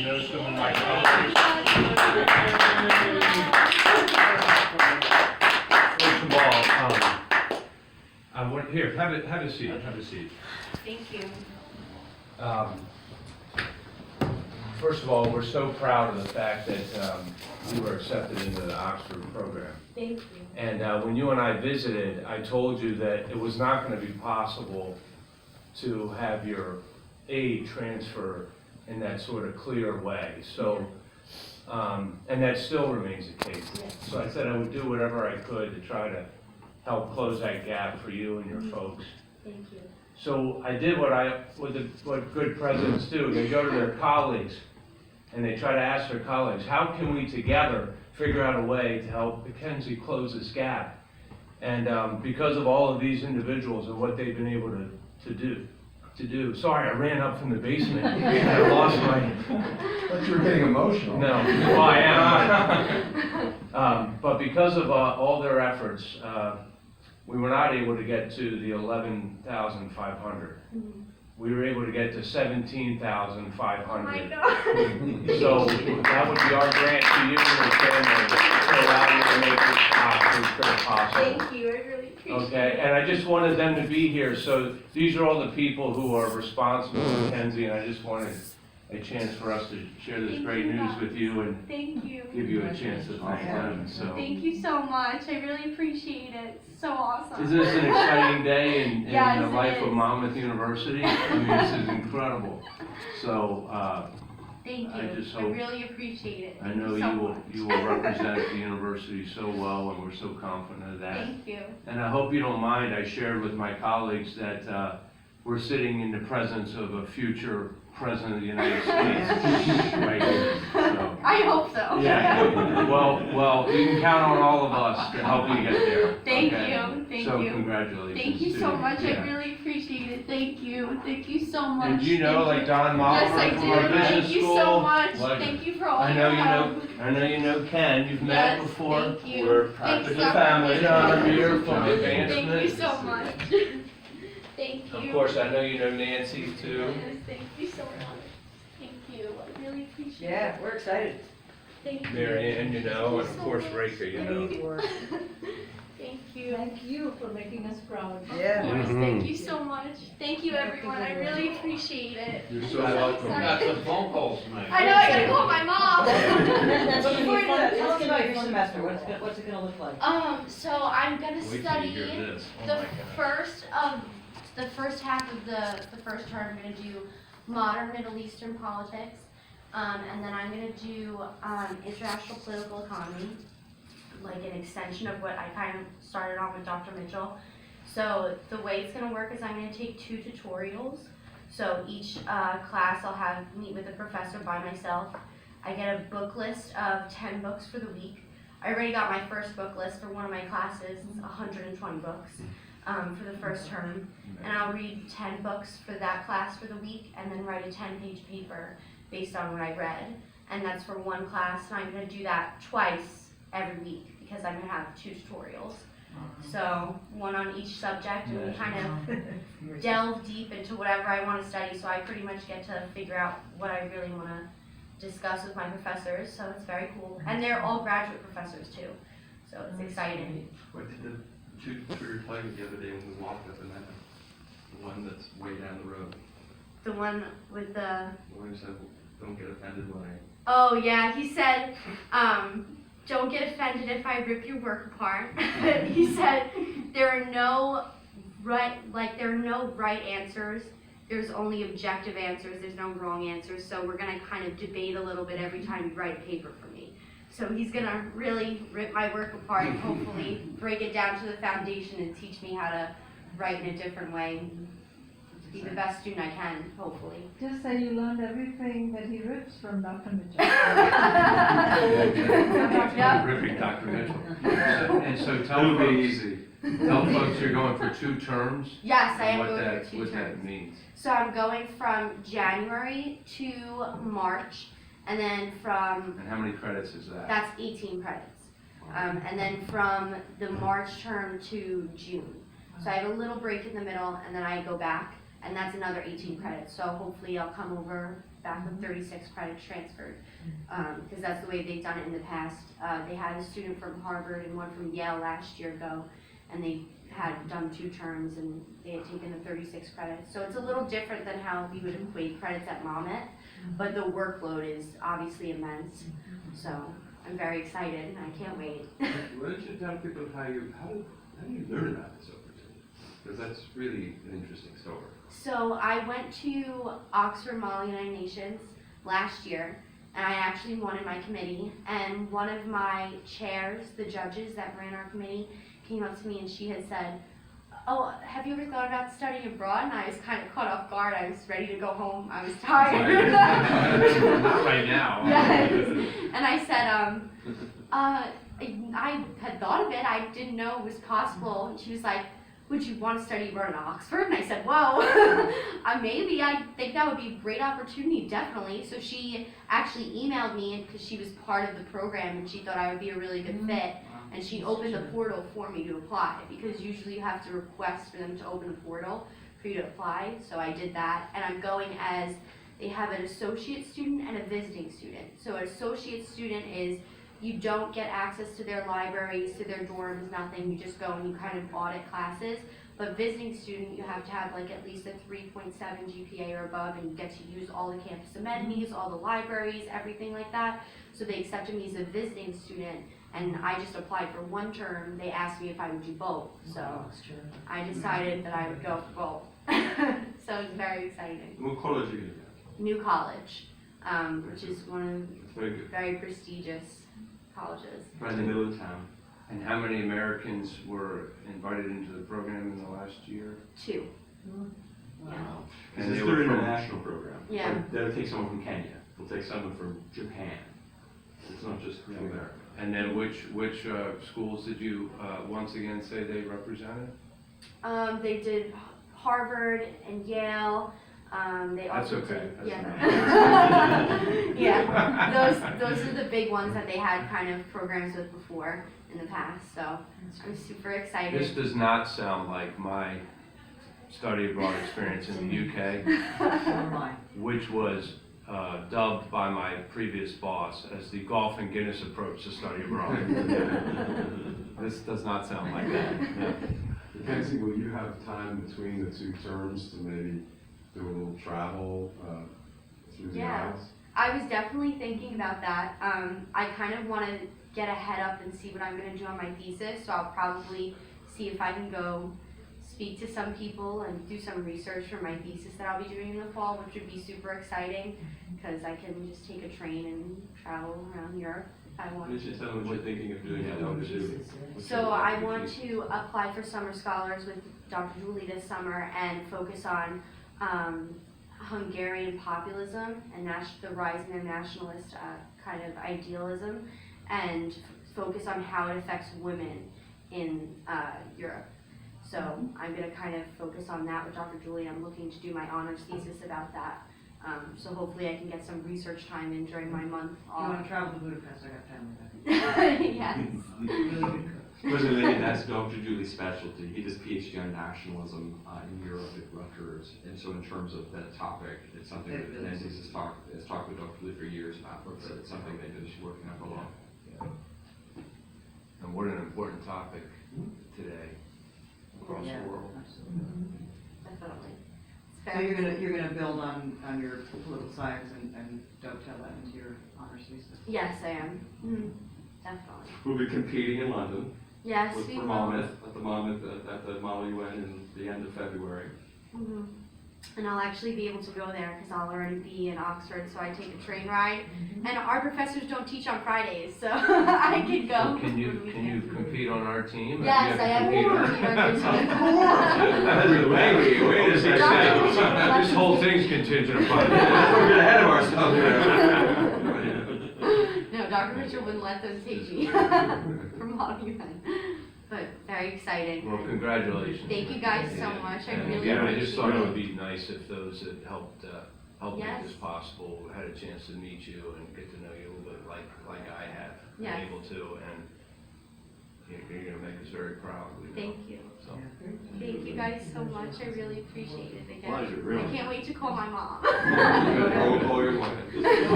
know some of my colleagues. First of all, I want, here, have a seat, have a seat. Thank you. First of all, we're so proud of the fact that you were accepted into the Oxford program. Thank you. And when you and I visited, I told you that it was not going to be possible to have your aid transfer in that sort of clear way. So, and that still remains the case. Yes. So I said I would do whatever I could to try to help close that gap for you and your folks. Thank you. So I did what good presidents do. They go to their colleagues and they try to ask their colleagues, how can we together figure out a way to help Mackenzie close this gap? And because of all of these individuals and what they've been able to do. Sorry, I ran up from the basement and I lost my. I thought you were getting emotional. No, well, I am. But because of all their efforts, we were not able to get to the 11,500. We were able to get to 17,500. Oh my God. So that would be our grant to you and your family to allow you to make this possible. Thank you, I really appreciate it. Okay, and I just wanted them to be here, so these are all the people who are responsible for Mackenzie, and I just wanted a chance for us to share this Thank great you, news Bob. with you and Thank you. give you a chance to thank them, so. Thank you so much. I really appreciate it. It's so awesome. Isn't this an exciting day in Yes, the it life of is. Monmouth University? I mean, this is incredible. So, Thank I you. just I hope- really appreciate it. I Thank know so you will, much. you will represent the university so well, and we're so confident of that. Thank you. And I hope you don't mind, I shared with my colleagues that we're sitting in the presence of a future president of the United States right here. So, I hope so. yeah, well, you can count on all of us to help you get there. Thank okay? you. Thank So you. congratulations. Thank you to so much. Yeah. I really appreciate it. Thank you. Thank you so much. And do you know, Thank like Don Mahler Yes, I from do. our business Thank you school? so much. Like, Thank you for all I know your you help. know. I know you know Ken. You've met Yes, before. thank you. We're Thanks, practically Dr. family. John here from John. Advancement. Thank you so much. Thank you. Of course, I know you know Nancy too. Yes, thank you so much. Thank you. I really appreciate Yeah, it. we're excited. Thank you. Mary Ann, you know, and Thank of you course so much. Rika, you know. Thank you. Thank you for making us proud. Yeah. Of course, Mhm. thank you so much. Thank you, everyone. I really appreciate it. You're so I'm welcome. excited. Got some phone calls to make. I know, I gotta call my mom. That's gonna Before be I fun. do Tell us that, about your semester. What's it gonna look like? So I'm gonna Wait till you study hear this. Oh the my God. first half of the first term. I'm gonna do modern Middle Eastern politics, and then I'm gonna do international political economy, like an extension of what I kind of started on with Dr. Mitchell. So the way it's gonna work is I'm gonna take 2 tutorials. So each class I'll meet with a professor by myself. I get a book list of 10 books for the week. I already got my first book list for one of my classes, 120 books for the first term. And I'll read 10 books for that class for the week and then write a 10-page paper based on what I read. And that's for one class, and I'm gonna do that twice every week because I'm gonna have 2 tutorials. So one on each subject, and we kind of delve deep into whatever I want to study, so I pretty much get to figure out what I really want to discuss with my professors, so it's very cool. And they're all graduate professors too, so it's exciting. What did the tutor play with the other day when we walked up in that, the one that's way down the road? The one with the, The one who said, don't get offended when I, oh yeah, he said, don't get offended if I rip your work apart. He said, there are no right answers. There's only objective answers. There's no wrong answers. So we're gonna kind of debate a little bit every time you write a paper for me. So he's gonna really rip my work apart and hopefully break it down to the foundation and teach me how to write in a different way. Be the best student I can, hopefully. Just say you learned everything that he rips from Dr. Mitchell. Yeah. Ripping Dr. Mitchell. And so tell it'll be folks, easy. tell folks you're going for 2 terms. Yes, I and am going for 2 what terms. that means. So I'm going from January to March, and then from, And how many credits is that? that's 18 credits. And then from the March term to June. So I have a little break in the middle, and then I go back, and that's another 18 credits. So hopefully I'll come over back with 36 credits transferred, because that's the way they've done it in the past. They had a student from Harvard and one from Yale last year go, and they had done 2 terms and they had taken the 36 credits. So it's a little different than how we would equate credits at Monmouth, but the workload is obviously immense. So I'm very excited and I can't wait. Why don't you tell people how do you learn about this opportunity? Because that's really an interesting story. So I went to Oxford Model United Nations last year, and I actually won in my committee, and one of my chairs, the judges that ran our committee, came up to me and she had said, "Oh, have you ever thought about studying abroad?" And I was kind of caught off guard. I was ready to go home. I was tired. Not right now. Yes. And I said, I had thought of it. I didn't know it was possible. And she was like, "Would you want to study abroad in Oxford?" And I said, "Whoa, maybe. I think that would be a great opportunity, definitely." So she actually emailed me because she was part of the program and she thought I would be a really good fit. And she opened the portal for me to apply, because usually you have to request for them to open a portal for you to apply. So I did that, and I'm going as, they have an associate student and a visiting student. So an associate student is, you don't get access to their libraries, to their dorms, nothing. You just go and you kind of audit classes. But visiting student, you have to have like at least a 3.7 GPA or above, and you get to use all the campus amenities, all the libraries, everything like that. So they accepted me as a visiting student, and I just applied for 1 term. They asked me if I would do both. So I decided that I would go for both. So it's very exciting. What college are you going to New College, which is one of It's very good. very prestigious colleges. Right in the middle of town. And how many Americans were invited into the program in the last year? 2. Wow. And And they it's were their from- international program. Yeah. Like, they'll take someone from Kenya, they'll take someone from Japan. It's not just from America. And then which schools did you once again say they represented? They did Harvard and Yale. They That's also okay. did, That's yeah. Yeah, those are the big ones that they had kind of programs with before in the past. So I'm super excited. This does not sound like my study abroad experience in the UK, which was dubbed by my previous boss as the golf and Guinness approach to study abroad. This does not sound like that. Yeah. Mackenzie, will you have time between the 2 terms to maybe do a little travel through the Yeah. Isles? I was definitely thinking about that. I kind of want to get ahead up and see what I'm going to do on my thesis, so I'll probably see if I can go speak to some people and do some research for my thesis that I'll be doing in the fall, which would be super exciting, because I can just take a train and travel around Europe if I want Why don't to. you tell them what you're thinking of doing at OSU? So I want to apply for Summer Scholars with Dr. Julie this summer and focus on Hungarian populism and the rise in their nationalist kind of idealism, and focus on how it affects women in Europe. So I'm going to kind of focus on that with Dr. Julie. I'm looking to do my honors thesis about that. So hopefully I can get some research time in during my month You want off. to travel to Budapest, I got family there. Yes. Really good cook. President, that's Dr. Julie's specialty. He does PhD on nationalism in Europe at Rutgers. And so in terms of that topic, it's something that Nancy's has talked with Dr. Julie for years about. So it's something that she's working on a lot. And what an important topic today across Yeah, the world. absolutely. Definitely. It's So very- you're gonna build on your political science and dovetail that into your honors thesis? Yes, I am. Definitely. We'll be competing in London Yes, with we for will. Monmouth, at the Model UN in the end of February. Mhm. And I'll actually be able to go there because I'll already be in Oxford, so I take a train ride. And our professors don't teach on Fridays, so I can go. So can you compete on our team? Yes, I am You have to competing on your team. Wait a second. Dr. This whole thing's contingent upon We're getting ahead of ourselves here. No, Dr. Mitchell wouldn't let them take me from Model UN. But very exciting. Well, congratulations. Thank you guys so much. I And really again, I just thought it would appreciate be nice if those that helped make Yes. this possible had a chance to meet you and get to know you a little bit like I have been Yes. able to. And you're gonna make us very proud. we know. Thank you. So, Thank you guys so much. I really appreciate it again. Pleasure, really. I can't wait to call my mom. Oh, your wife.